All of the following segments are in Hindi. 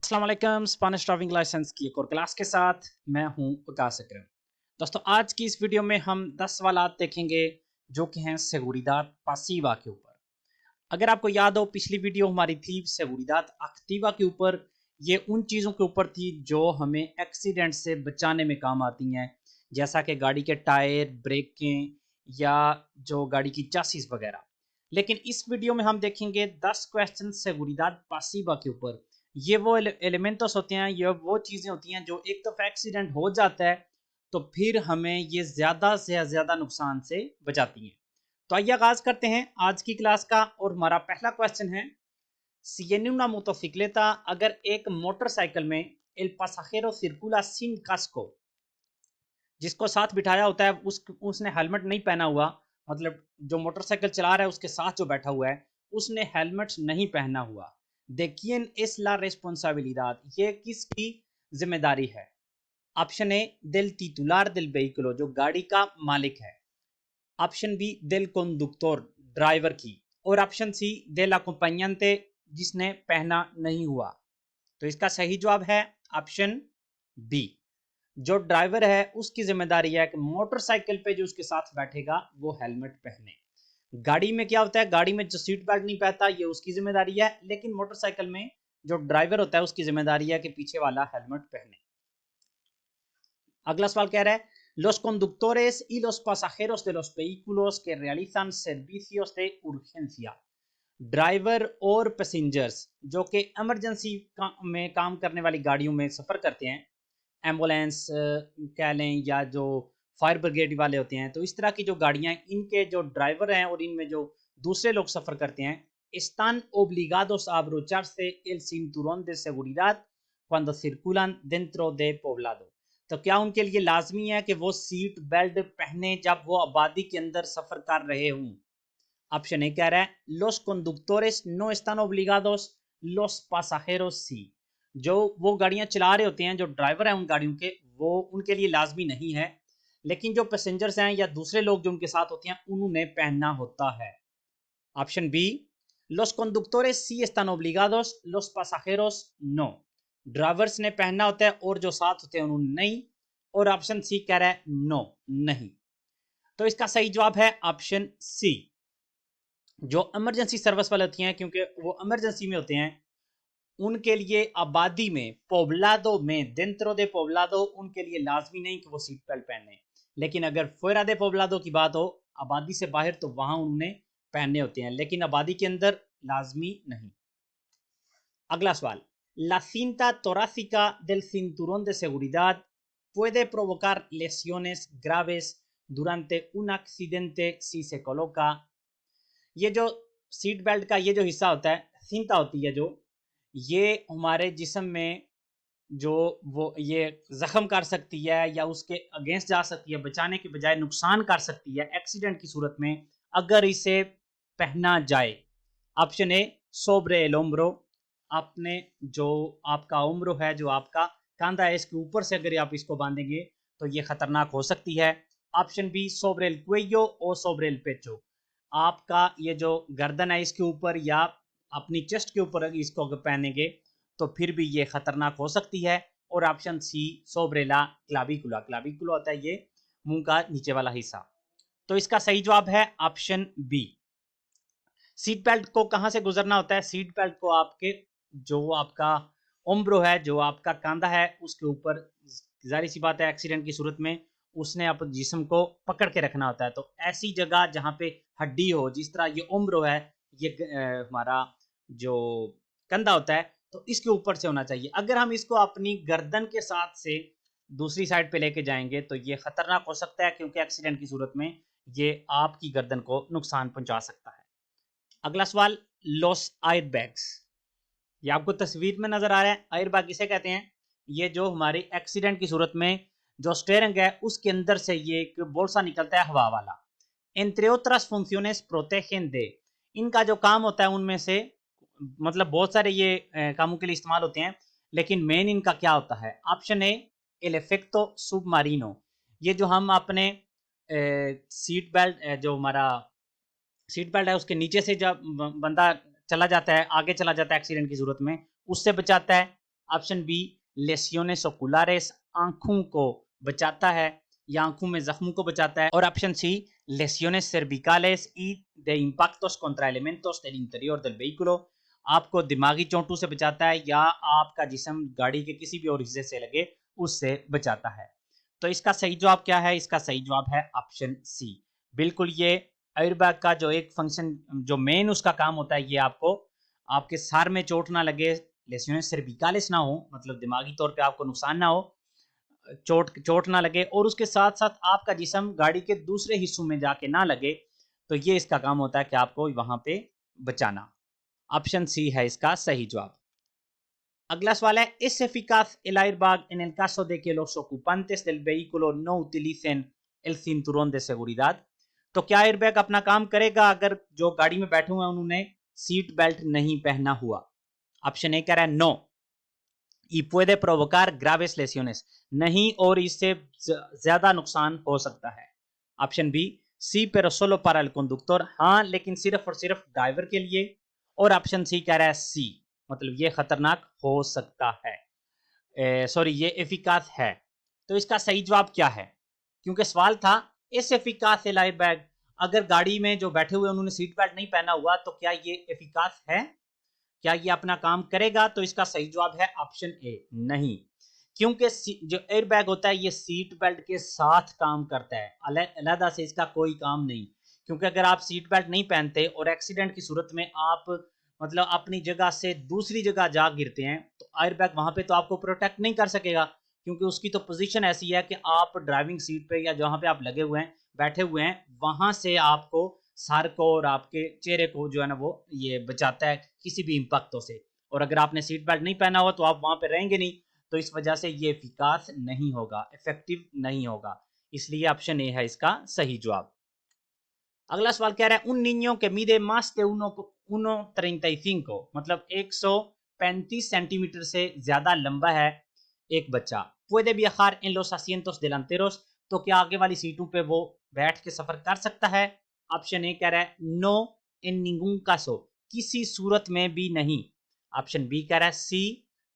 अस्सलाम वालेकुम। स्पेनिश ड्राइविंग लाइसेंस की एक और क्लास के साथ मैं हूं विकास अकरम। दोस्तों, आज की इस वीडियो में हम 10 सवालात देखेंगे जो कि हैं seguridad pasiva के ऊपर। अगर आपको याद हो, पिछली वीडियो हमारी थी seguridad activa के ऊपर। ये उन चीज़ों के ऊपर थी जो हमें एक्सीडेंट से बचाने में काम आती हैं, जैसा कि गाड़ी के टायर, ब्रेकें या जो गाड़ी की चासीस वगैरह। लेकिन इस वीडियो में हम देखेंगे 10 क्वेश्चन seguridad pasiva के ऊपर। ये वो एलिमेंट्स होते हैं, ये वो चीज़ें होती हैं जो एक दफ़ा एक्सीडेंट हो जाता है तो फिर हमें ये ज़्यादा से ज़्यादा नुकसान से बचाती हैं। तो आइए आगाज करते हैं आज की क्लास का। और हमारा पहला क्वेश्चन है, si en una motocicleta, अगर एक मोटरसाइकिल में el pasajero circula sin casco, जिसको साथ बिठाया होता है उसने हेलमेट नहीं पहना हुआ, मतलब जो मोटरसाइकिल चला रहा है उसके साथ जो बैठा हुआ है उसने हेलमेट नहीं पहना हुआ। de quién es la responsabilidad, ये किसकी जिम्मेदारी है? Option A del titular del vehículo, जो गाड़ी का मालिक है। Option B del conductor, driver की। और ऑप्शन सी del acompañante, जिसने पहना नहीं हुआ। तो इसका सही जवाब है ऑप्शन बी। जो ड्राइवर है उसकी जिम्मेदारी है कि मोटरसाइकिल पे जो उसके साथ बैठेगा वो हेलमेट पहने। गाड़ी में क्या होता है, गाड़ी में जो सीट बेल्ट नहीं पहनता ये उसकी जिम्मेदारी है, लेकिन मोटरसाइकिल में जो ड्राइवर होता है उसकी जिम्मेदारी है कि पीछे वाला हेलमेट पहने। अगला सवाल कह रहा है, los conductores y los pasajeros de los vehículos que realizan servicios de urgencia, driver और पैसेंजर्स जो कि इमरजेंसी में काम करने वाली गाड़ियों में सफ़र करते हैं, एम्बुलेंस कह लें या जो फायर ब्रिगेड वाले होते हैं, तो इस तरह की जो गाड़ियां, इनके जो ड्राइवर हैं और इनमें जो दूसरे लोग सफ़र करते हैं, están obligados a abrocharse el cinturón de seguridad cuando circulan dentro de poblado, तो क्या उनके लिए लाजमी है कि वो सीट बेल्ट पहने जब वो आबादी के अंदर सफ़र कर रहे हों? ऑप्शन ए कह रहा है los conductores no están obligados, los pasajeros sí, जो वो गाड़ियां चला रहे होते हैं, जो ड्राइवर हैं उन गाड़ियों के, वो उनके लिए लाजमी नहीं है, लेकिन जो पैसेंजर्स हैं या दूसरे लोग जो उनके साथ होते हैं उन्होंने पहनना होता है। Option B, los conductores sí están obligados, los pasajeros no, drivers ने पहनना होता है और जो साथ होते हैं उन्होंने नहीं। और ऑप्शन सी कह रहा है नो, नहीं। तो इसका सही जवाब है ऑप्शन सी। जो इमरजेंसी सर्विस वाले होती हैं, क्योंकि वो इमरजेंसी में होते हैं, उनके लिए आबादी में, पोब्लादो में, डेंट्रो दे पोब्लादो, उनके लिए लाजमी नहीं कि वो सीट बेल्ट पहने, लेकिन अगर fuera de पोब्लादो की बात हो, आबादी से बाहर, तो वहां उन्हें पहनने होते हैं, लेकिन आबादी के अंदर लाजमी नहीं। अगला सवाल, la cinta torácica del cinturón de seguridad puede provocar lesiones graves durante un accidente si se coloca, ये जो सीट बेल्ट का ये जो हिस्सा होता है, cinta होती है जो, ये हमारे जिस्म में जो वो ये जख्म कर सकती है या उसके अगेंस्ट जा सकती है, बचाने के बजाय नुकसान कर सकती है एक्सीडेंट की सूरत में अगर इसे पहना जाए। ऑप्शन ए सोब्रे एल ओम्ब्रो, आपने जो आपका उम्र है, जो आपका कंधा है, इसके ऊपर से अगर आप इसको बांधेंगे तो ये खतरनाक हो सकती है। ऑप्शन बी सोब्रेल क्वेयो और सोब्रेल पेचो, आपका ये जो गर्दन है इसके ऊपर या अपनी चेस्ट के ऊपर इसको अगर पहनेंगे तो फिर भी ये खतरनाक हो सकती है। और ऑप्शन सी सोब्रेला क्लाविकुला, क्लाविकुला होता है ये मुंह का नीचे वाला हिस्सा। तो इसका सही जवाब है ऑप्शन बी। सीट बेल्ट को कहां से गुजरना होता है? सीट बेल्ट को आपके जो आपका उम्र है, जो आपका कंधा है, उसके ऊपर, जाहिर सी बात है एक्सीडेंट की सूरत में उसने अपने जिस्म को पकड़ के रखना होता है, तो ऐसी जगह जहां पे हड्डी हो, जिस तरह ये उम्र है, ये हमारा जो कंधा होता है, तो इसके ऊपर से होना चाहिए। अगर हम इसको अपनी गर्दन के साथ से दूसरी साइड पे लेके जाएंगे तो ये खतरनाक हो सकता है, क्योंकि एक्सीडेंट की सूरत में ये आपकी गर्दन को नुकसान पहुंचा सकता है। अगला सवाल, लॉस आयर बैग्स, ये आपको तस्वीर में नजर आ रहा है, आयर बैग किसे कहते हैं? ये जो हमारी एक्सीडेंट की सूरत में जो स्टीयरिंग है उसके अंदर से ये एक बोल्सा निकलता है हवा वाला। entre otras funciones protegen de, इनका जो काम होता है उनमें से, मतलब बहुत सारे ये कामों के लिए इस्तेमाल होते हैं, लेकिन मेन इनका क्या होता है? ऑप्शन ए एल इफेक्टो सबमारिनो, ये जो हम अपने सीट बेल्ट, जो हमारा सीट बेल्ट है उसके नीचे से जब बंदा चला जाता है, आगे चला जाता है एक्सीडेंट की सूरत में, उससे बचाता है। ऑप्शन बी लेसियोनेस ओकुलारेस, आंखों को बचाता है या आंखों में जख्मों को बचाता है। और ऑप्शन सी लेसियोनेस सर्विकालेस y de impactos contra elementos del interior del vehículo, आपको दिमागी चोटों से बचाता है या आपका जिस्म गाड़ी के किसी भी और हिस्से से लगे उससे बचाता है। तो इसका सही जवाब क्या है? इसका सही जवाब है ऑप्शन सी। बिल्कुल, ये एयरबैग का जो एक फंक्शन, जो मेन उसका काम होता है, ये आपको आपके सर में चोट ना लगे, लेसियोनेस सर्विकालिस ना हो, मतलब दिमागी तौर पे आपको नुकसान ना हो, चोट चोट ना लगे, और उसके साथ साथ आपका जिस्म गाड़ी के दूसरे हिस्सों में जाके ना लगे। तो ये इसका काम होता है कि आपको वहां पे बचाना। ऑप्शन सी है इसका सही जवाब। अगला सवाल है, ¿es eficaz el airbag en el caso de que los ocupantes del vehículo no utilicen el cinturón de seguridad? तो क्या एयरबैग अपना काम करेगा अगर जो गाड़ी में बैठे हुए हैं उन्होंने सीट बेल्ट नहीं पहना हुआ? ऑप्शन ए कह रहा है no, y puede provocar graves lesiones, नहीं, और इससे ज्यादा नुकसान हो सकता है। Option B C pero solo para el conductor, हाँ लेकिन सिर्फ और सिर्फ ड्राइवर के लिए। और ऑप्शन सी कह रहा है सी, मतलब ये खतरनाक हो सकता है, सॉरी ये एफिकास है। तो इसका सही जवाब क्या है? क्योंकि सवाल था इस एफिकास एयर बैग, अगर गाड़ी में जो बैठे हुए उन्होंने सीट बेल्ट नहीं पहना हुआ तो क्या ये एफिकास है, क्या ये अपना काम करेगा? तो इसका सही जवाब है ऑप्शन ए नहीं, क्योंकि जो एयर बैग होता है ये सीट बेल्ट के साथ काम करता है, अलग से इसका कोई काम नहीं। क्योंकि अगर आप सीट बेल्ट नहीं पहनते और एक्सीडेंट की सूरत में आप मतलब अपनी जगह से दूसरी जगह जा गिरते हैं तो एयर बैग वहां पे तो आपको प्रोटेक्ट नहीं कर सकेगा, क्योंकि उसकी तो पोजीशन ऐसी है कि आप ड्राइविंग सीट पे या जहां पे आप लगे हुए हैं बैठे हुए हैं वहां से आपको सर को और आपके चेहरे को जो है ना वो ये बचाता है किसी भी इम्पैक्टों से। और अगर आपने सीट बेल्ट नहीं पहना हुआ तो आप वहां पे रहेंगे नहीं, तो इस वजह से ये एफिकास नहीं होगा, इफेक्टिव नहीं होगा। इसलिए ऑप्शन ए है इसका सही जवाब। अगला सवाल कह रहा है उन निño के मीदे más de 1.35, मतलब 135 सेंटीमीटर से ज्यादा लंबा है एक बच्चा, puede viajar en los asientos delanteros, तो क्या आगे वाली सीटों पे वो बैठ के सफर कर सकता है? ऑप्शन ए कह रहा है नो इन ningún caso, किसी सूरत में भी नहीं। ऑप्शन बी कह रहा है सी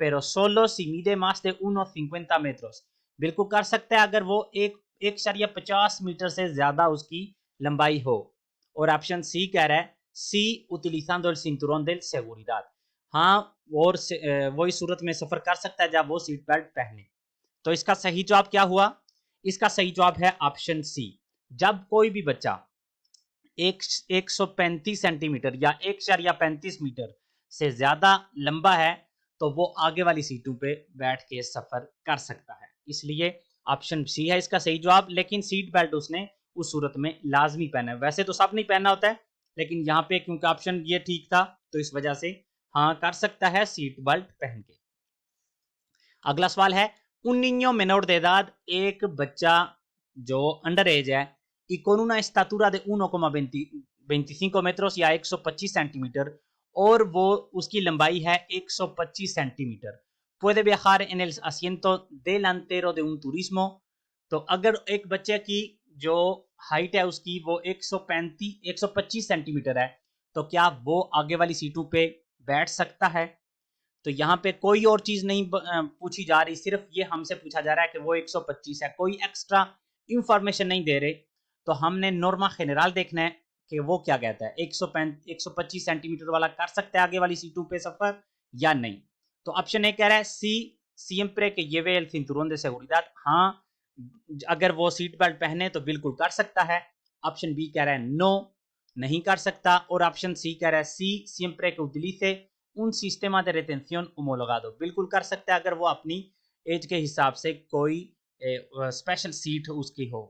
pero solo si mide más de 1.50 metros, बिल्कुल कर सकता है अगर वो 1.50 मीटर से ज्यादा उसकी लंबाई हो। और ऑप्शन सी कह रहा है सी utilizando el cinturón de seguridad, हाँ, और वही सूरत में सफर कर सकता है जब वो सीट बेल्ट पहने। तो इसका सही जवाब क्या हुआ? इसका सही जवाब है ऑप्शन सी। जब कोई भी बच्चा 135 सेंटीमीटर या 1.35 मीटर से ज्यादा लंबा है तो वो आगे वाली सीटों पे बैठ के सफर कर सकता है। इसलिए ऑप्शन सी है इसका सही जवाब, लेकिन सीट बेल्ट उसने उस सूरत में लाजमी पहना है। वैसे तो सब नहीं पहनना होता है, लेकिन यहाँ पे क्योंकि ऑप्शन ये ठीक था तो इस वजह से हाँ कर सकता है सीट बेल्ट पहन के। अगला सवाल है un niño menor de edad, एक बच्चा जो अंडर एज है, y con una estatura de 1,25 metros या 125 सेंटीमीटर, और वो उसकी लंबाई है 125 centimetre, puede viajar en el asiento delantero de un turismo, तो अगर एक बच्चे की जो हाइट है उसकी वो 125 सेंटीमीटर है तो क्या वो आगे वाली सीटों पे बैठ सकता है? तो यहाँ पे कोई और चीज नहीं पूछी जा रही, सिर्फ ये हमसे पूछा जा रहा है कि वो 125 है, कोई एक्स्ट्रा इंफॉर्मेशन नहीं दे रहे। तो हमने नॉर्मा जनरल देखना है कि वो क्या कहता है, 125 सेंटीमीटर वाला कर सकता है आगे वाली सीटों पे सफर या नहीं। तो ऑप्शन ए कह रहा है सी siempre que lleve el cinturón de seguridad, हाँ अगर वो सीट बेल्ट पहने तो बिल्कुल कर सकता है। ऑप्शन बी कह रहा है नो नहीं कर सकता, और ऑप्शन सी कह रहा है सी siempre que utilice un sistema de retención homologado, बिल्कुल कर सकता है अगर वो अपनी एज के हिसाब से कोई स्पेशल सीट उसकी हो।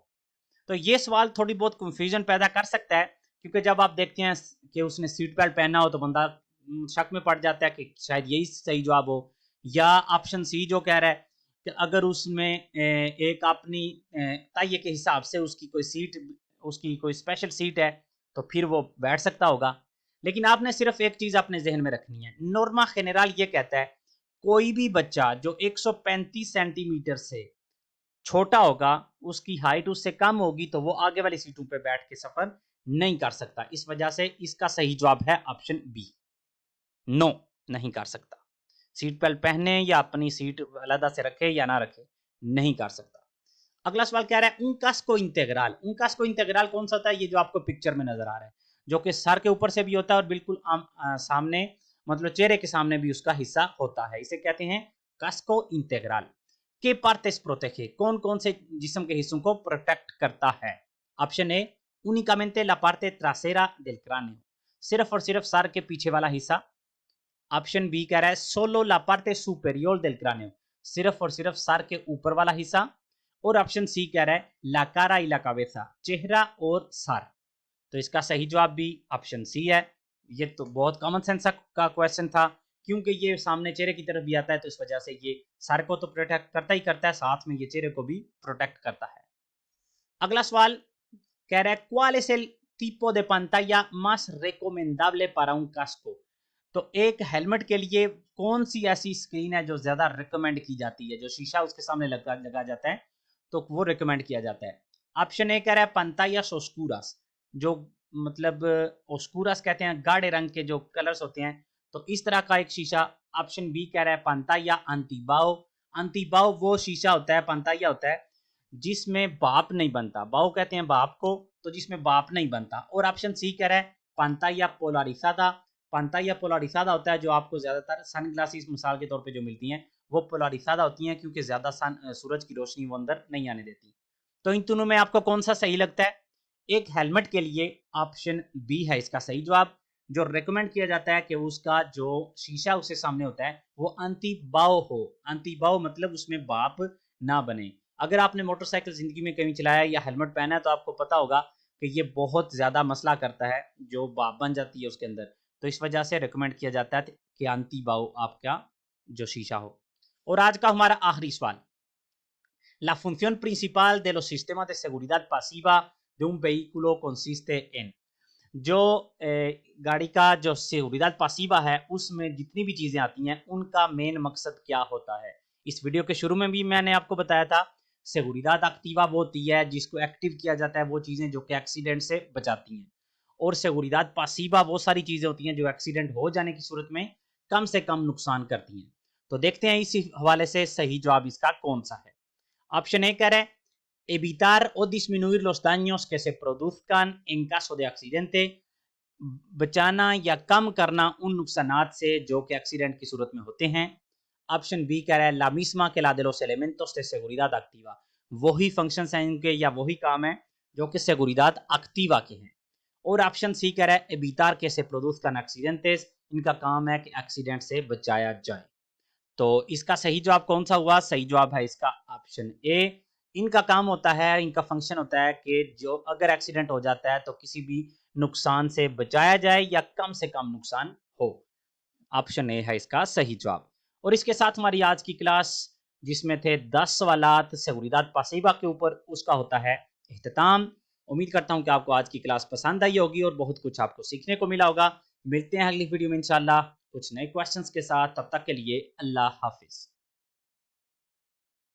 तो ये सवाल थोड़ी बहुत कंफ्यूजन पैदा कर सकता है, क्योंकि जब आप देखते हैं कि उसने सीट बेल्ट पहना हो तो बंदा शक में पड़ जाता है कि शायद यही सही जवाब हो। या ऑप्शन सी जो कह रहा है कि अगर उसमें एक अपनी तय के हिसाब से उसकी कोई सीट, उसकी कोई स्पेशल सीट है तो फिर वो बैठ सकता होगा। लेकिन आपने सिर्फ एक चीज अपने जहन में रखनी है, नॉर्मा जनरल ये कहता है कोई भी बच्चा जो 135 सेंटीमीटर से छोटा होगा, उसकी हाइट उससे कम होगी तो वो आगे वाली सीटों पे बैठ के सफर नहीं कर सकता। इस वजह से इसका सही जवाब है ऑप्शन बी, नो नहीं कर सकता। सीट बेल्ट पहने या अपनी सीट अलग से रखे या ना रखे, नहीं कर सकता। अगला सवाल कह रहा है un casco integral। un casco integral कौन सा होता है? ये जो आपको पिक्चर में नजर आ रहा है, जो कि सर के ऊपर से भी होता है और बिल्कुल सामने मतलब चेहरे के सामने भी उसका हिस्सा होता है। इसे कहते हैं कास्को इंटेग्रल। के पार्टेस प्रोटेगे, कौन कौन से जिस्म के हिस्सों को प्रोटेक्ट करता है? ऑप्शन ए únicamente la parte trasera del cráneo, सिर्फ और सिर्फ सर के पीछे वाला हिस्सा। ऑप्शन बी कह रहा है सोलो ला पार्टे सुपेरियर del cráneo, सिर्फ और सिर्फ सर के ऊपर वाला हिस्सा। और ऑप्शन सी कह रहा है ला cara y la cabeza, चेहरा और सर। तो इसका सही जवाब भी ऑप्शन सी है। ये तो बहुत कॉमन सेंस का क्वेश्चन था, क्योंकि ये सामने चेहरे की तरफ भी आता है, तो इस वजह से ये सर को तो प्रोटेक्ट करता ही करता है, साथ में ये चेहरे को भी प्रोटेक्ट करता है। अगला सवाल कह रहा है cuál es el tipo de pantalla más recomendable para un casco। तो एक हेलमेट के लिए कौन सी ऐसी स्क्रीन है जो ज्यादा रिकमेंड की जाती है, जो शीशा उसके सामने लगा जाता है तो वो रिकमेंड किया जाता है? ऑप्शन ए कह रहा है pantallas oscuras, जो मतलब ओस्कुरस कहते हैं गाढ़े रंग के जो कलर्स होते हैं, तो इस तरह का एक शीशा। ऑप्शन बी कह रहा है pantalla antibao। antibao वो शीशा होता है, pantalla होता है जिसमें बाप नहीं बनता, बाओ कहते हैं बाप को, तो जिसमें बाप नहीं बनता। और ऑप्शन सी कह रहा है pantalla polarizada। pantalla polarizada होता है जो आपको ज्यादातर सन ग्लासेस मिसाल के तौर पे जो मिलती हैं वो पोलारिसादा होती हैं, क्योंकि ज्यादा सूरज की रोशनी वो अंदर नहीं आने देती। तो इन तीनों में आपको कौन सा सही लगता है? एक हेलमेट के लिए ऑप्शन बी है इसका सही जवाब। जो रेकमेंड किया जाता है कि उसका जो शीशा उसके सामने होता है वो अंतिबाओ हो। अंतिबाओ मतलब उसमें बाप ना बने। अगर आपने मोटरसाइकिल जिंदगी में कहीं चलाया या हेलमेट पहना है तो आपको पता होगा कि ये बहुत ज्यादा मसला करता है, जो बाप बन जाती है उसके अंदर। तो इस वजह से रिकमेंड किया जाता है कि अंतिबाओ आपका जो शीशा हो। और आज का हमारा आखिरी सवाल, la función principal de los sistemas de seguridad pasiva de un vehículo consiste en। जो गाड़ी का जो seguridad pasiva है उसमें जितनी भी चीजें आती हैं उनका मेन मकसद क्या होता है? इस वीडियो के शुरू में भी मैंने आपको बताया था seguridad activa वो होती है जिसको एक्टिव किया जाता है, वो चीजें जो कि एक्सीडेंट से बचाती हैं। और seguridad pasiva वो सारी चीजें होती हैं जो एक्सीडेंट हो जाने की सूरत में कम से कम नुकसान करती हैं। तो देखते हैं इसी हवाले से सही जवाब इसका कौन सा है। ऑप्शन ए कह रहे हैं evitar o disminuir los daños que se produzcan en caso de accidente, बचाना या कम करना उन नुकसानात से जो कि एक्सीडेंट की सूरत में होते हैं। ऑप्शन बी कह रहा है la misma que la de los elementos de seguridad activa, वही फंक्शंस हैं इनके या वही काम है जो कि seguridad activa के हैं। और ऑप्शन सी कह रहा है evitar que se produzcan accidentes, इनका काम है कि एक्सीडेंट से बचाया जाए। तो इसका सही जवाब कौन सा हुआ? सही जवाब है इसका ऑप्शन ए। इनका काम होता है, इनका फंक्शन होता है कि जो अगर एक्सीडेंट हो जाता है तो किसी भी नुकसान से बचाया जाए या कम से कम नुकसान हो। ऑप्शन ए है इसका सही जवाब। और इसके साथ हमारी आज की क्लास जिसमें थे 10 सवालात seguridad pasiva के ऊपर, उसका होता है इख्तिताम। उम्मीद करता हूं कि आपको आज की क्लास पसंद आई होगी और बहुत कुछ आपको सीखने को मिला होगा। मिलते हैं अगली वीडियो में इंशाल्लाह कुछ नए क्वेश्चंस के साथ, तब तक के लिए अल्लाह हाफिज।